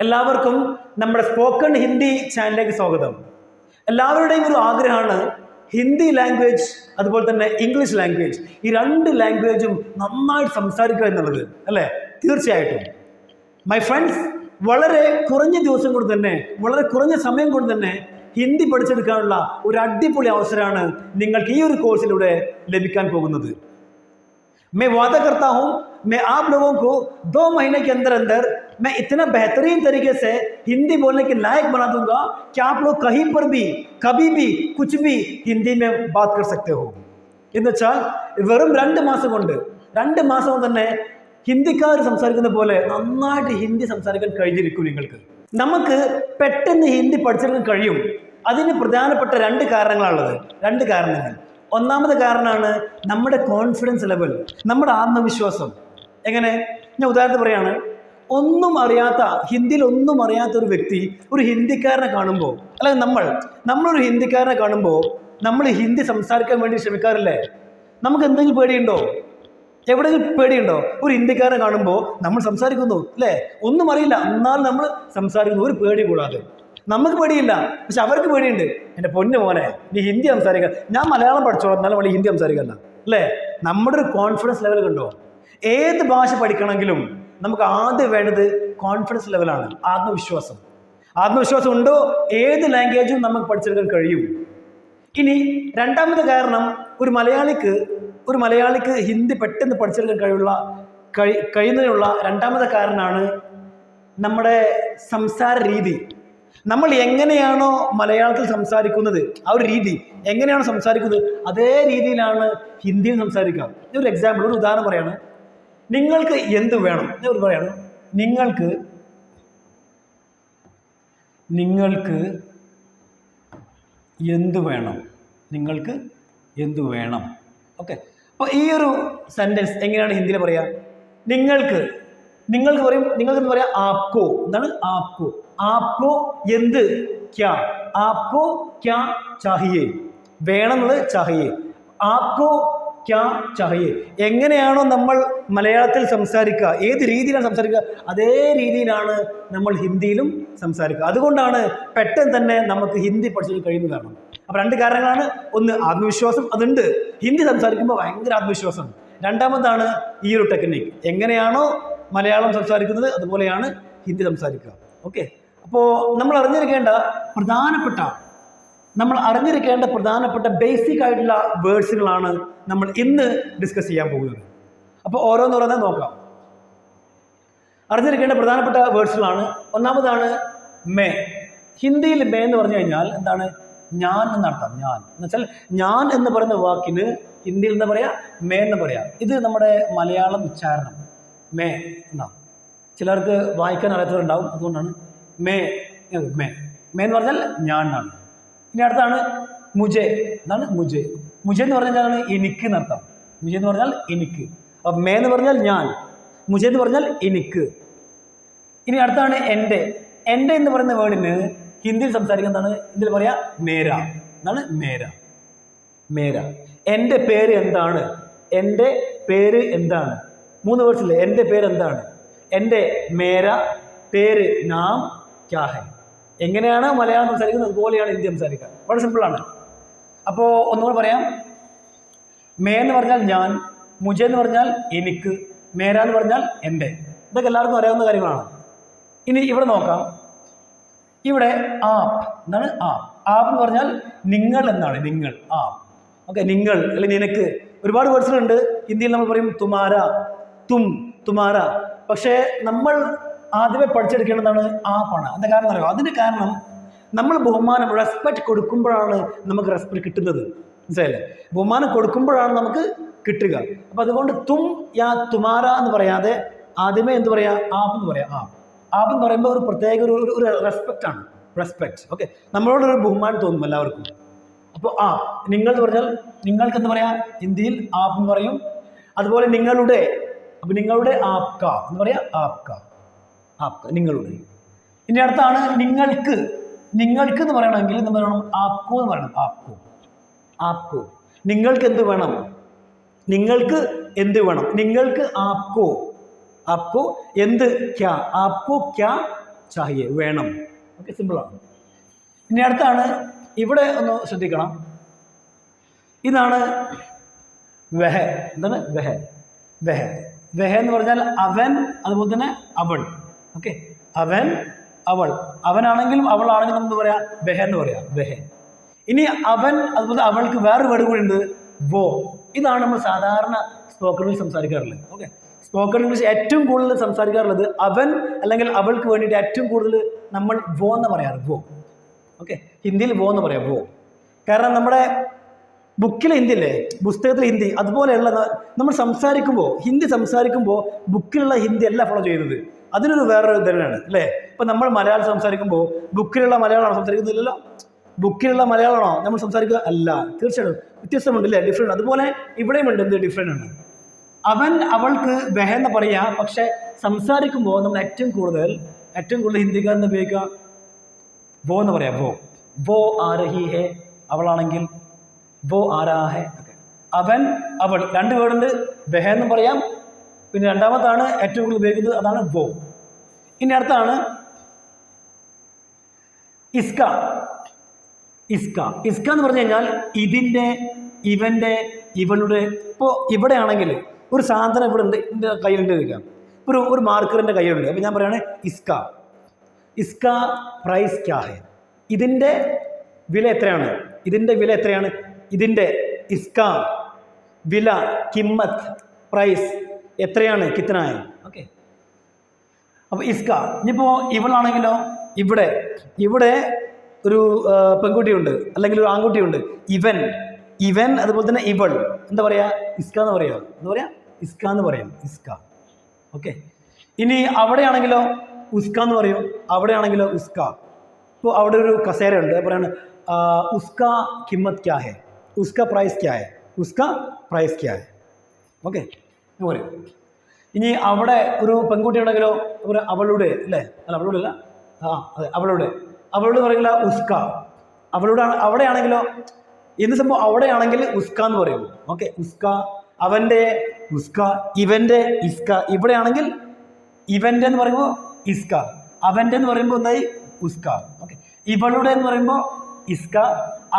എല്ലാവർക്കും നമ്മുടെ സ്പോക്കൺ ഹിന്ദി ചാനലിലേക്ക് സ്വാഗതം. എല്ലാവരുടെയും ഒരു ആഗ്രഹമാണ് ഹിന്ദി ലാംഗ്വേജ് അതുപോലെ തന്നെ ഇംഗ്ലീഷ് ലാംഗ്വേജ്, ഈ രണ്ട് ലാംഗ്വേജും നന്നായിട്ട് സംസാരിക്കുക എന്നുള്ളത്, അല്ലേ? തീർച്ചയായിട്ടും മൈ ഫ്രണ്ട്സ്, വളരെ കുറഞ്ഞ ദിവസം കൊണ്ട് തന്നെ, വളരെ കുറഞ്ഞ സമയം കൊണ്ട് തന്നെ ഹിന്ദി പഠിച്ചെടുക്കാനുള്ള ഒരു അടിപൊളി അവസരമാണ് നിങ്ങൾക്ക് ഈ ഒരു കോഴ്സിലൂടെ ലഭിക്കാൻ പോകുന്നത്. मैं वादा करता हूं, मैं आप लोगों को 2 महीने के अंदर अंदर मैं इतना बेहतरीन तरीके से हिंदी बोलने के लायक बना दूंगा कि आप लोग कहीं पर भी कभी भी कुछ भी हिंदी में बात कर सकते हो. എന്നുവെച്ചാൽ വെറും 2 മാസം കൊണ്ട് 2 മാസം തന്നെ ഹിന്ദിക്കാർ സംസാരിക്കുന്ന പോലെ നന്നായിട്ട് ഹിന്ദി സംസാരിക്കാൻ കഴിഞ്ഞിരിക്കും നിങ്ങൾക്ക്. നമുക്ക് പെട്ടെന്ന് ഹിന്ദി പഠിച്ചെടുക്കാൻ കഴിയും. അതിന് പ്രധാനപ്പെട്ട 2 കാരണങ്ങളാണുള്ളത്. 2 കാരണങ്ങൾ. ഒന്നാമത്തെ കാരണമാണ് നമ്മുടെ കോൺഫിഡൻസ് ലെവൽ, നമ്മുടെ ആത്മവിശ്വാസം. എങ്ങനെ? ഞാൻ ഉദാഹരണത്തിന് പറയാണ്, ഒന്നും അറിയാത്ത, ഹിന്ദിയിൽ ഒന്നും അറിയാത്ത ഒരു വ്യക്തി ഒരു ഹിന്ദിക്കാരനെ കാണുമ്പോൾ, അല്ലെങ്കിൽ നമ്മളൊരു ഹിന്ദിക്കാരനെ കാണുമ്പോൾ നമ്മൾ ഹിന്ദി സംസാരിക്കാൻ വേണ്ടി ശ്രമിക്കാറില്ലേ? നമുക്ക് എന്തെങ്കിലും പേടിയുണ്ടോ? എവിടെയെങ്കിലും പേടിയുണ്ടോ? ഒരു ഹിന്ദിക്കാരനെ കാണുമ്പോൾ നമ്മൾ സംസാരിക്കുന്നു, അല്ലേ? ഒന്നും അറിയില്ല, എന്നാൽ നമ്മൾ സംസാരിക്കുന്നു, ഒരു പേടി കൂടാതെ. നമുക്ക് പേടിയില്ല, പക്ഷെ അവർക്ക് പേടിയുണ്ട്. എൻ്റെ പൊന്നു മോനെ, നീ ഹിന്ദി സംസാരിക്കുക, ഞാൻ മലയാളം പഠിച്ചോളാം, എന്നാലും നമ്മൾ ഹിന്ദി സംസാരിക്കല്ല, അല്ലേ? നമ്മുടെ ഒരു കോൺഫിഡൻസ് ലെവൽ കണ്ടോ? ഏത് ഭാഷ പഠിക്കണമെങ്കിലും നമുക്ക് ആദ്യം വേണ്ടത് കോൺഫിഡൻസ് ലെവലാണ്, ആത്മവിശ്വാസം. ആത്മവിശ്വാസം ഉണ്ടോ, ഏത് ലാംഗ്വേജും നമുക്ക് പഠിച്ചെടുക്കാൻ കഴിയും. ഇനി രണ്ടാമത്തെ കാരണം, ഒരു മലയാളിക്ക് ഹിന്ദി പെട്ടെന്ന് പഠിച്ചെടുക്കാൻ കഴിയുന്നതിനുള്ള രണ്ടാമത്തെ കാരണമാണ് നമ്മുടെ സംസാര രീതി. നമ്മൾ എങ്ങനെയാണോ മലയാളത്തിൽ സംസാരിക്കുന്നത്, ആ ഒരു രീതി എങ്ങനെയാണോ സംസാരിക്കുന്നത്, അതേ രീതിയിലാണ് ഹിന്ദിയിൽ സംസാരിക്കുക. ഒരു എക്സാമ്പിൾ, ഒരു ഉദാഹരണം പറയാണ്. നിങ്ങൾക്ക് എന്ത് വേണം? ഞാൻ പറയാണ്, നിങ്ങൾക്ക് എന്ത് വേണം? നിങ്ങൾക്ക് എന്ത് വേണം? ഓക്കെ. അപ്പോൾ ഈ ഒരു സെൻറ്റൻസ് എങ്ങനെയാണ് ഹിന്ദിയിൽ പറയുക? നിങ്ങൾക്ക് പറയും, നിങ്ങൾക്ക് എന്ന് പറയാം ആപ്കോ. എന്താണ് ആപ്കോ? ആപ്കോ എന്ത്? ക്യാ? ആപ്കോ ക്യാ ചാഹിയേ? വേണം എന്നുള്ളത് ചാഹിയേ. ആപ്കോ ക്യാ ചാഹിയേ? എങ്ങനെയാണോ നമ്മൾ മലയാളത്തിൽ സംസാരിക്കുക, ഏത് രീതിയിലാണ് സംസാരിക്കുക, അതേ രീതിയിലാണ് നമ്മൾ ഹിന്ദിയിലും സംസാരിക്കുക. അതുകൊണ്ടാണ് പെട്ടെന്ന് തന്നെ നമുക്ക് ഹിന്ദി പഠിച്ചു കഴിയുന്നത്. കാരണം അപ്പോൾ 2 കാരണങ്ങളാണ്. ഒന്ന്, ആത്മവിശ്വാസം, അതുണ്ട്, ഹിന്ദി സംസാരിക്കുമ്പോൾ ഭയങ്കര ആത്മവിശ്വാസം. രണ്ടാമതാണ് ഈ ഒരു ടെക്നിക്ക്. എങ്ങനെയാണോ മലയാളം സംസാരിക്കുന്നത് അതുപോലെയാണ് ഹിന്ദി സംസാരിക്കുക. ഓക്കെ. അപ്പോൾ നമ്മൾ അറിഞ്ഞിരിക്കേണ്ട പ്രധാനപ്പെട്ട ബേസിക് ആയിട്ടുള്ള വേർഡ്സുകളാണ് നമ്മൾ ഇന്ന് ഡിസ്കസ് ചെയ്യാൻ പോകുന്നത്. അപ്പോൾ ഓരോന്നോരോന്നെ നോക്കാം. അറിഞ്ഞിരിക്കേണ്ട പ്രധാനപ്പെട്ട വേർഡ്സുകളാണ്. ഒന്നാമതാണ് മേ. ഹിന്ദിയിൽ മേ എന്ന് പറഞ്ഞു കഴിഞ്ഞാൽ എന്താണ്? ഞാൻ എന്നർത്ഥം. ഞാൻ എന്ന് വെച്ചാൽ ഞാൻ എന്ന് പറയുന്ന വാക്കിന് ഹിന്ദിയിൽ എന്താ പറയാ? മേ എന്ന് പറയാം. ഇത് നമ്മുടെ മലയാളം ഉച്ചാരണം മേ എന്നാ. ചിലർക്ക് വായിക്കാൻ അറിയാത്തവരുണ്ടാവും, അതുകൊണ്ടാണ് മേ എന്ന് പറഞ്ഞാൽ ഞാൻ എന്നാണ്. ഇനി അടുത്താണ് മുജെ. എന്താണ് മുജെ? മുജെ എന്ന് പറഞ്ഞാൽ എനിക്ക് എന്നർത്ഥം. മുജെ എന്ന് പറഞ്ഞാൽ എനിക്ക്. അപ്പം മേ എന്ന് പറഞ്ഞാൽ ഞാൻ, മുജെ എന്ന് പറഞ്ഞാൽ എനിക്ക്. ഇനി അടുത്താണ് എൻ്റെ. എൻ്റെ എന്ന് പറയുന്ന വേർഡിന് ഹിന്ദിയിൽ സംസാരിക്കുക എന്താണ്? ഹിന്ദിയിൽ പറയാ മേര. എന്താണ്? മേര. എൻ്റെ പേര് എന്താണ്? എൻ്റെ പേര് എന്താണ്? 3 വേർഡ്സ് ഇല്ലേ? എൻ്റെ പേര് എന്താണ്? എൻ്റെ മേര, പേര് നാം, ക്യാ ഹൈ. എങ്ങനെയാണ് മലയാളം സംസാരിക്കുന്നത് അതുപോലെയാണ് ഹിന്ദി സംസാരിക്കുക. വളരെ സിമ്പിളാണ്. അപ്പോൾ ഒന്നുകൂടെ പറയാം. മേ എന്ന് പറഞ്ഞാൽ ഞാൻ, മുജെ എന്ന് പറഞ്ഞാൽ എനിക്ക്, മേര എന്ന് പറഞ്ഞാൽ എൻ്റെ. ഇതൊക്കെ എല്ലാവർക്കും അറിയാവുന്ന കാര്യങ്ങളാണ്. ഇനി ഇവിടെ നോക്കാം. ഇവിടെ ആപ്പ്. എന്താണ് ആപ്പ്? ആപ്പ് എന്ന് പറഞ്ഞാൽ നിങ്ങൾ എന്നാണ്. നിങ്ങൾ, ആപ്പ്. ഓക്കെ. നിങ്ങൾ അല്ലെങ്കിൽ നിനക്ക്. ഒരുപാട് വേർഡ്സുകളുണ്ട് ഹിന്ദിയിൽ. നമ്മൾ പറയും തുമാര, തും, തുമാര. പക്ഷേ നമ്മൾ ആദ്യമേ പഠിച്ചെടുക്കേണ്ടതാണ് ആപ്പാണ്. എന്താ കാരണം അറിയാം? അതിൻ്റെ കാരണം നമ്മൾ ബഹുമാനം, റെസ്പെക്റ്റ് കൊടുക്കുമ്പോഴാണ് നമുക്ക് റെസ്പെക്റ്റ് കിട്ടുന്നത്. മനസ്സിലായില്ലേ? ബഹുമാനം കൊടുക്കുമ്പോഴാണ് നമുക്ക് കിട്ടുക. അപ്പം അതുകൊണ്ട് തും യാ തുമാര എന്ന് പറയാതെ ആദ്യമേ എന്ത് പറയാ? ആപ്പ് എന്ന് പറയാം. ആപ്പ് എന്ന് പറയുമ്പോൾ ഒരു പ്രത്യേക ഒരു റെസ്പെക്റ്റ് ആണ്. റെസ്പെക്റ്റ്. ഓക്കെ. നമ്മളോടൊരു ബഹുമാനം തോന്നും എല്ലാവർക്കും. അപ്പോൾ നിങ്ങൾ എന്ന് പറഞ്ഞാൽ നിങ്ങൾക്ക് എന്താ പറയാ? ഹിന്ദിയിൽ ആപ്പ് എന്ന് പറയും. അതുപോലെ നിങ്ങളുടെ, അപ്പൊ നിങ്ങളുടെ ആപ്ക എന്ന് പറയാ. ആപ്ക, നിങ്ങളുടെ. ഇനി അടുത്താണ് നിങ്ങൾക്ക്. നിങ്ങൾക്ക് എന്ന് പറയണമെങ്കിൽ എന്ത് പറയണം? ആപ്കോ എന്ന് പറയണം. ആപ്കോ. നിങ്ങൾക്ക് എന്ത് വേണം? നിങ്ങൾക്ക് എന്ത് വേണം? നിങ്ങൾക്ക് ആപ്കോ എന്ത്? ക്യാ? ആപ്കോ ക്യാ ചാഹിയെ വേണം. ഓക്കെ, സിമ്പിളാണ്. ഇനി അടുത്താണ്, ഇവിടെ ഒന്ന് ശ്രദ്ധിക്കണം. ഇതാണ് വെഹ. എന്താണ് വെഹ? വെഹ. വെഹ എന്ന് പറഞ്ഞാൽ അവൻ, അതുപോലെ തന്നെ അവൾ. ഓക്കെ, അവൻ, അവൾ. അവനാണെങ്കിലും അവളാണെങ്കിലും നമുക്ക് പറയാം വെഹ എന്ന് പറയാം, വെഹ. ഇനി അവൻ അതുപോലെ അവൾക്ക് വേറൊരു വേർഡ് കൂടി ഉണ്ട്, വോ. ഇതാണ് നമ്മൾ സാധാരണ സ്പോക്കൺ ഇംഗ്ലീഷ് സംസാരിക്കാറുള്ളത്. ഓക്കെ, സ്പോക്കൺ ഇംഗ്ലീഷ് ഏറ്റവും കൂടുതൽ സംസാരിക്കാറുള്ളത് അവൻ അല്ലെങ്കിൽ അവൾക്ക് വേണ്ടിയിട്ട് ഏറ്റവും കൂടുതൽ നമ്മൾ വോ എന്ന് പറയാറ്, വോ. ഓക്കെ, ഹിന്ദിയിൽ വോ എന്ന് പറയാം, വോ. കാരണം നമ്മുടെ ബുക്കിലെ ഹിന്ദി അല്ലേ, പുസ്തകത്തിലെ ഹിന്ദി അതുപോലെയുള്ള നമ്മൾ സംസാരിക്കുമ്പോൾ, ഹിന്ദി സംസാരിക്കുമ്പോൾ ബുക്കിലുള്ള ഹിന്ദി അല്ല ഫോളോ ചെയ്യുന്നത്. അതിനൊരു വേറൊരു തന്നെയാണ് അല്ലേ. ഇപ്പം നമ്മൾ മലയാളം സംസാരിക്കുമ്പോൾ ബുക്കിലുള്ള മലയാളമാണോ സംസാരിക്കുന്നില്ലല്ലോ. ബുക്കിലുള്ള മലയാളമാണോ നമ്മൾ സംസാരിക്കുക? അല്ല, തീർച്ചയായിട്ടും വ്യത്യസ്തമുണ്ട് അല്ലേ, ഡിഫറെൻറ്റ്. അതുപോലെ ഇവിടെയും ഉണ്ട്, എന്ത് ഡിഫറെൻ്റ് ആണ്. അവൻ അവൾക്ക് വെഹ എന്ന് പറയാം, പക്ഷെ സംസാരിക്കുമ്പോൾ നമ്മൾ ഏറ്റവും കൂടുതൽ ഹിന്ദിക്കാരൻ ഉപയോഗിക്കുക വോ എന്ന് പറയാം, വോ. വോ ആ രഹി ഹെ, അവളാണെങ്കിൽ വോ ആരാ ഹെ. അവൻ, അവൾ, രണ്ട് വേർഡുണ്ട്. വെഹ എന്ന് പറയാം, പിന്നെ രണ്ടാമത്താണ് ഏറ്റവും കൂടുതൽ ഉപയോഗിക്കുന്നത്, അതാണ് വോ. ഇനി അടുത്താണ് ഇസ്ക. ഇസ്ക. ഇസ്ക എന്ന് പറഞ്ഞു കഴിഞ്ഞാൽ ഇതിൻ്റെ, ഇവൻ്റെ, ഇവളുടെ. ഇപ്പോൾ ഇവിടെ ആണെങ്കിൽ ഒരു സാധനം ഇവിടെ ഉണ്ട്, എൻ്റെ കയ്യിലുണ്ട് വയ്ക്കാം. ഒരു മാർക്കർ എൻ്റെ കയ്യിലുണ്ട്. അപ്പോൾ ഞാൻ പറയുകയാണ് ഇസ്ക. ഇസ്ക പ്രൈസ് ക്യാ ഹെ? ഇതിൻ്റെ വില എത്രയാണ്? ഇതിൻ്റെ വില എത്രയാണ്? ഇതിൻ്റെ ഇസ്ക വില, കിമ്മത്ത്, പ്രൈസ് എത്രയാണ്, കിത്തനായ. ഓക്കെ, അപ്പോൾ ഇസ്ക. ഇനിയിപ്പോൾ ഇവളാണെങ്കിലോ, ഇവിടെ ഒരു പെൺകുട്ടിയുണ്ട് അല്ലെങ്കിൽ ഒരു ആൺകുട്ടിയുണ്ട്, ഇവൻ അതുപോലെ തന്നെ ഇവൾ. എന്താ പറയുക? ഇസ്ക എന്ന് പറയുക. എന്താ പറയുക? ഇസ്ക എന്ന് പറയും, ഇസ്ക. ഓക്കെ, ഇനി അവിടെയാണെങ്കിലോ ഉസ്ക എന്ന് പറയും, അവിടെയാണെങ്കിലോ ഉസ്ക. ഇപ്പോൾ അവിടെ ഒരു കസേര ഉണ്ട്, പറയാണ് ഉസ്ക കിമ്മത്ത് ക്യാ ഹെ, ഉസ്ക പ്രൈസ് ക്യാ ഹെ, ഉസ്ക പ്രൈസ് ക്യാ ഹെ. ഓക്കെ, പറയും. ഇനി അവിടെ ഒരു പെൺകുട്ടി ഉണ്ടെങ്കിലോ അവളുടെ, അല്ലേ, അല്ല അവളുടെ അല്ല, അതെ അവളോട് പറയില്ല ഉസ്ക. അവിടെയാണെങ്കിലോ എന്ത് സംഭവം, അവിടെയാണെങ്കിൽ ഉസ്ക എന്ന് പറയും. ഓക്കെ, ഉസ്ക. അവൻ്റെ ഉസ്ക, ഇവൻ്റെ ഇസ്ക. ഇവിടെയാണെങ്കിൽ ഇവൻ്റെ എന്ന് പറയുമ്പോൾ ഇസ്ക, അവൻ്റെ എന്ന് പറയുമ്പോൾ എന്തായി, ഉസ്ക. ഓക്കെ, ഇവളുടെ എന്ന് പറയുമ്പോൾ ഇസ്ക,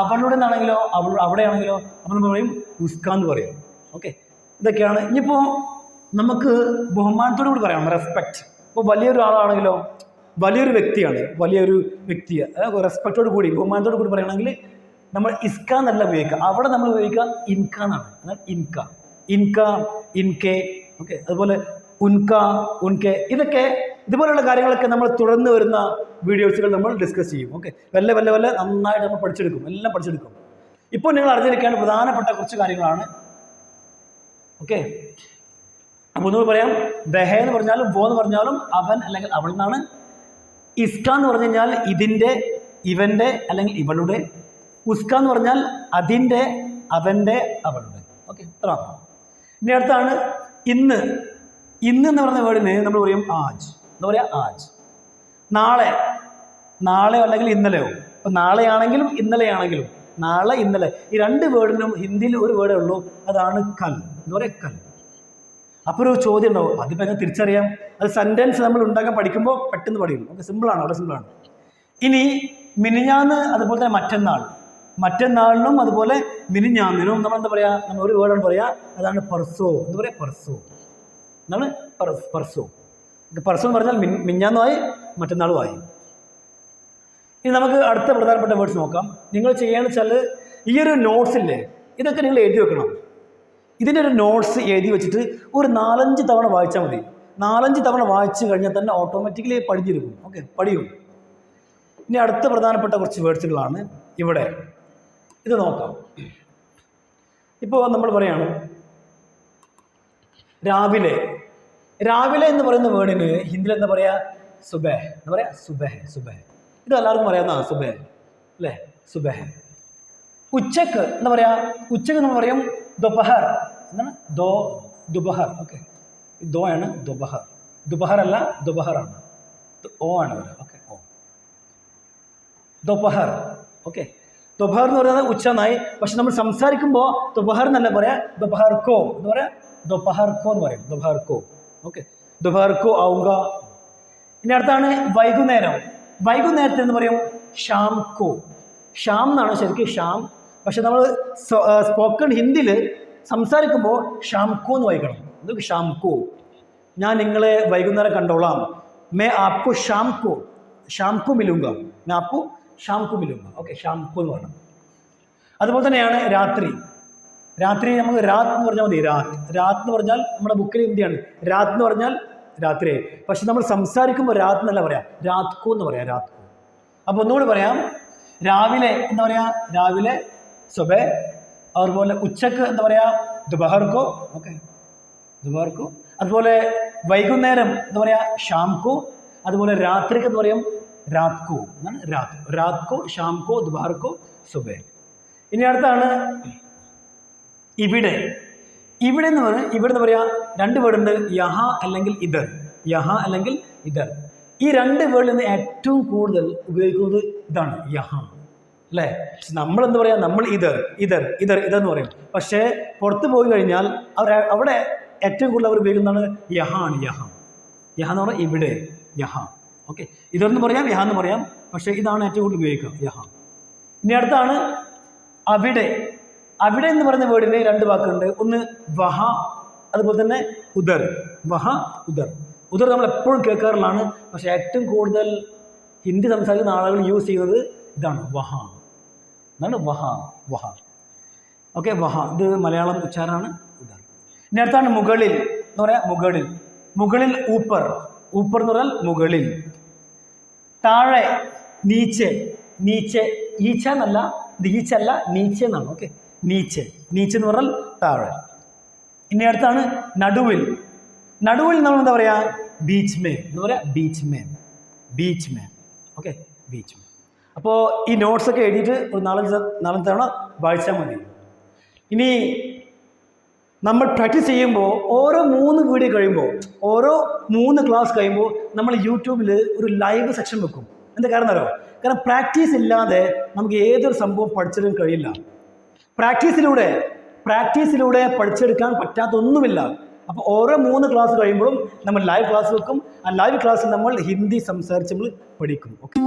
അവളുടെ എന്നാണെങ്കിലോ അവിടെയാണെങ്കിലോ അപ്പം നമ്മൾ പറയും ഉസ്ക എന്ന് പറയും. ഓക്കെ, ഇതൊക്കെയാണ്. ഇനിയിപ്പോൾ നമുക്ക് ബഹുമാനത്തോടു കൂടി പറയാം, റെസ്പെക്റ്റ്. ഇപ്പോൾ വലിയൊരു ആളാണെങ്കിലോ, വലിയൊരു വ്യക്തിയാണ്, റെസ്പെക്റ്റോട് കൂടി, ബഹുമാനത്തോടു കൂടി പറയുകയാണെങ്കിൽ നമ്മൾ ഇസ്ക എന്നല്ല ഉപയോഗിക്കുക, അവിടെ നമ്മൾ ഉപയോഗിക്കുക ഇൻക എന്നാണ്. അതാണ് ഇൻക, ഇൻകെ. ഓക്കെ, അതുപോലെ ഉൻക, ഉൻകെ. ഇതുപോലെയുള്ള കാര്യങ്ങളൊക്കെ നമ്മൾ തുടർന്ന് വരുന്ന വീഡിയോസുകൾ നമ്മൾ ഡിസ്കസ് ചെയ്യും. ഓക്കെ, വല്ല നന്നായിട്ട് നമ്മൾ എല്ലാം പഠിച്ചെടുക്കും. ഇപ്പോൾ നിങ്ങൾ അറിഞ്ഞിരിക്കേണ്ട പ്രധാനപ്പെട്ട കുറച്ച് കാര്യങ്ങളാണ്. ഓക്കെ, അപ്പോൾ ഒന്നുകൂടി പറയാം. ബെഹ എന്ന് പറഞ്ഞാലും വോ എന്ന് പറഞ്ഞാലും അവൻ അല്ലെങ്കിൽ അവൾ എന്നാണ്. ഇസ്ക എന്ന് പറഞ്ഞു കഴിഞ്ഞാൽ ഇതിൻ്റെ, ഇവൻ്റെ അല്ലെങ്കിൽ ഇവളുടെ. ഉസ്ക എന്ന് പറഞ്ഞാൽ അതിൻ്റെ, അവൻ്റെ, അവളുടെ. ഓക്കെ, ഇത്ര മാത്രം. ഇനി അടുത്താണ് ഇന്ന്. എന്ന് പറഞ്ഞ വേർഡിന് നമ്മൾ പറയും ആജ്. എന്താ പറയുക? ആജ്. നാളെയോ അല്ലെങ്കിൽ ഇന്നലെയോ. ഇപ്പം നാളെയാണെങ്കിലും ഇന്നലെയാണെങ്കിലും, നാളെ, ഇന്നലെ, ഈ രണ്ട് വേർഡിനും ഹിന്ദിയിൽ ഒരു വേർഡേ ഉള്ളൂ, അതാണ് കൽ. എന്താ പറയുക? കൽ. അപ്പോൾ ഒരു ചോദ്യം ഉണ്ടാവും, അതിപ്പോൾ എങ്ങനെ തിരിച്ചറിയാം? അത് സെൻറ്റൻസ് നമ്മൾ ഉണ്ടാക്കാൻ പഠിക്കുമ്പോൾ പെട്ടെന്ന് പഠിക്കും. ഓക്കെ, സിമ്പിളാണ്, വളരെ സിമ്പിളാണ്. ഇനി മിനിഞ്ഞാന്ന്, അതുപോലെ തന്നെ മറ്റന്നാളിനും അതുപോലെ മിനിഞ്ഞാന്നിനും നമ്മൾ എന്താ പറയുക? നമ്മൾ ഒരു വേർഡാണ് പറയുക, അതാണ് പർസോ. എന്താ പറയുക? പർസോ. എന്താണ്? പർസോ. പർസോ എന്ന് പറഞ്ഞാൽ മിഞ്ഞാന്നുമായി മറ്റന്നാളുമായി. ഇനി നമുക്ക് അടുത്ത പ്രധാനപ്പെട്ട വേർഡ്സ് നോക്കാം. നിങ്ങൾ ചെയ്യേണ്ടത് വെച്ചാൽ ഈ ഒരു നോട്ട്സ് ഇല്ലേ, ഇതൊക്കെ നിങ്ങൾ എഴുതി വെക്കണം. ഇതിൻ്റെ ഒരു നോട്ട്സ് എഴുതി വെച്ചിട്ട് ഒരു 4-5 തവണ വായിച്ചാൽ മതി. 4-5 തവണ വായിച്ചു കഴിഞ്ഞാൽ തന്നെ ഓട്ടോമാറ്റിക്കലി പഠിഞ്ഞിരിക്കും. ഓക്കെ, പഠിക്കും. ഇനി അടുത്ത പ്രധാനപ്പെട്ട കുറച്ച് വേർഡ്സുകളാണ് ഇവിടെ. ഇത് നോക്കാം. ഇപ്പോൾ നമ്മൾ പറയാണ് രാവിലെ. രാവിലെ എന്ന് പറയുന്ന വേർഡിന് ഹിന്ദിയിൽ എന്താ പറയുക? സുബഹ്. എന്താ പറയുക? സുബഹ്. ഇത് എല്ലാവർക്കും അറിയാവുന്നതാണ്, സുബഹ് അല്ലേ? സുബഹ്. ഉച്ചക്ക് എന്താ പറയുക? ഉച്ചക്ക് നമ്മൾ പറയും ദൊപഹർ. എന്താണ്? ദുബഹർ. ഓക്കെ, ദോ ആണ് ദുബഹർ. ദുബഹർ അല്ല, ദുബഹറാണ്. ഓ ആണ് പറയുക. ഓക്കെ, ഓ, ദൊപഹർ. ഓക്കെ, ദൊപഹർ എന്ന് പറയുന്നത് ഉച്ചനായി. പക്ഷെ നമ്മൾ സംസാരിക്കുമ്പോൾ ദൊപഹർ എന്നല്ല പറയാ, ദൊപഹർക്കോ എന്ന് പറയാം. ദൊപഹർക്കോ എന്ന് പറയും, ദൊപഹർക്കോ. ഓക്കെ, ദൊപഹർക്കോ ആവുക. ഇനി അടുത്താണ് വൈകുന്നേരം. വൈകുന്നേരത്തിൽ എന്ന് പറയും ഷാം കോ. ഷാം എന്നാണ് ശരിക്കും ഷാം, പക്ഷെ നമ്മൾ സ്പോക്കൺ ഹിന്ദിയിൽ സംസാരിക്കുമ്പോൾ ഷാം കോ എന്ന് വായിക്കണം. ഇതൊക്കെ ഷാം കോ, ഞാൻ നിങ്ങളെ വൈകുന്നേരം കണ്ടോളാം. മേ ആപ്കോ ഷാം കോ മിലൂങ്ക, മേ ആപ്കോ ഷാം കോ മിലൂങ്ക. ഓക്കെ, ഷാം കോ എന്ന് പറയണം. അതുപോലെ തന്നെയാണ് രാത്രി. രാത്രി നമുക്ക് രാത് എന്ന് പറഞ്ഞാൽ മതി. രാത് എന്ന് പറഞ്ഞാൽ നമ്മുടെ ബുക്കിൽ ഹിന്ദിയാണ്. രാത് എന്ന് പറഞ്ഞാൽ രാത്രി, പക്ഷെ നമ്മൾ സംസാരിക്കുമ്പോൾ രാത് എന്നല്ല പറയാം, രാത് കോ എന്ന് പറയാം, രാത് കോ. അപ്പോൾ ഒന്നുകൂടി പറയാം, രാവിലെ എന്താ പറയാ, രാവിലെ സുബേ. അതുപോലെ ഉച്ചക്ക് എന്താ പറയാ, ദുപഹർ കോ. ഓക്കെ, ദുപഹർ കോ. അതുപോലെ വൈകുന്നേരം എന്താ പറയാ, ഷാം കോ. അതുപോലെ രാത്രിക്ക് എന്ന് പറയും രാത് കോ എന്നാണ്. രാത് കോ, ഷാം കോ, ദുപഹർ കോ, സുബേ. ഇനി അടുത്താണ് ഇവിടെ. ഇവിടെ എന്ന് പറഞ്ഞാൽ ഇവിടെ എന്ന് പറയാ രണ്ട് വേർഡുണ്ട്, യഹ അല്ലെങ്കിൽ ഇതർ. യഹ അല്ലെങ്കിൽ ഇതർ. ഈ രണ്ട് വേർഡിൽ നിന്ന് ഏറ്റവും കൂടുതൽ ഉപയോഗിക്കുന്നത് ഇതാണ്, യഹ, അല്ലേ? നമ്മൾ എന്താ പറയാ, നമ്മൾ ഇതർ എന്ന് പറയും. പക്ഷേ പുറത്ത് പോയി കഴിഞ്ഞാൽ അവിടെ ഏറ്റവും കൂടുതൽ അവർ ഉപയോഗിക്കുന്നതാണ് യഹ ആണ്. യഹ എന്ന് പറഞ്ഞാൽ ഇവിടെ, യഹ. ഓക്കെ, ഇതെന്ന് പറയാം, യഹ എന്ന് പറയാം, പക്ഷേ ഇതാണ് ഏറ്റവും കൂടുതൽ ഉപയോഗിക്കുക, യഹ. ഇനി അടുത്താണ് അവിടെ. അവിടെ എന്ന് പറയുന്ന വേർഡിന് രണ്ട് വാക്കുണ്ട്. ഒന്ന് വഹ, അതുപോലെ തന്നെ ഉദർ. വഹ, ഉദർ നമ്മൾ എപ്പോഴും കേൾക്കാറുള്ളതാണ്, പക്ഷേ ഏറ്റവും കൂടുതൽ ഹിന്ദി സംസാരിക്കുന്ന ആളുകൾ യൂസ് ചെയ്യുന്നത് ഇതാണ്, വഹ. എന്താണ് വഹ. ഓക്കെ, വഹ. ഇത് മലയാളം ഉച്ചാരണമാണ്, ഉദർ. ഇനി അടുത്താണ് മുകളിൽ എന്ന് പറയാം, മുകളിൽ ഊപ്പർ എന്ന് പറഞ്ഞാൽ മുകളിൽ. താഴെ നീച്ചെ. ഈച്ച എന്നല്ല, നീച്ചല്ല, നീച്ച എന്നാണ്. ഓക്കെ, നീച്ച എന്ന് പറഞ്ഞാൽ താഴെ. ഇനി അടുത്താണ് നടുവിൽ നമ്മൾ എന്താ പറയാ, ബീച്ച് മേ എന്ന് പറയാ, beach may. Okay, beach may. അപ്പോൾ ഈ നോട്ട്സ് ഒക്കെ എഴുതിയിട്ട് ഒരു നാലഞ്ച് തവണ വായിച്ചാൽ മതി. ഇനി നമ്മൾ പ്രാക്ടീസ് ചെയ്യുമ്പോൾ ഓരോ 3 വീഡിയോ കഴിയുമ്പോൾ, ഓരോ 3 ക്ലാസ് കഴിയുമ്പോൾ നമ്മൾ യൂട്യൂബിൽ ഒരു ലൈവ് സെക്ഷൻ വെക്കും. എന്താ കാരണം അറിയോ? കാരണം പ്രാക്ടീസ് ഇല്ലാതെ നമുക്ക് ഏതൊരു സംഭവം പഠിച്ചെടുക്കാൻ കഴിയില്ല. പ്രാക്ടീസിലൂടെ പഠിച്ചെടുക്കാൻ പറ്റാത്തൊന്നുമില്ല. അപ്പോൾ ഓരോ 3 ക്ലാസ് കഴിയുമ്പോഴും നമ്മൾ ലൈവ് ക്ലാസ് വെക്കും. ആ ലൈവ് ക്ലാസ്സിൽ നമ്മൾ ഹിന്ദി സംസാരിച്ച് നമ്മൾ പഠിക്കും. ഓക്കെ.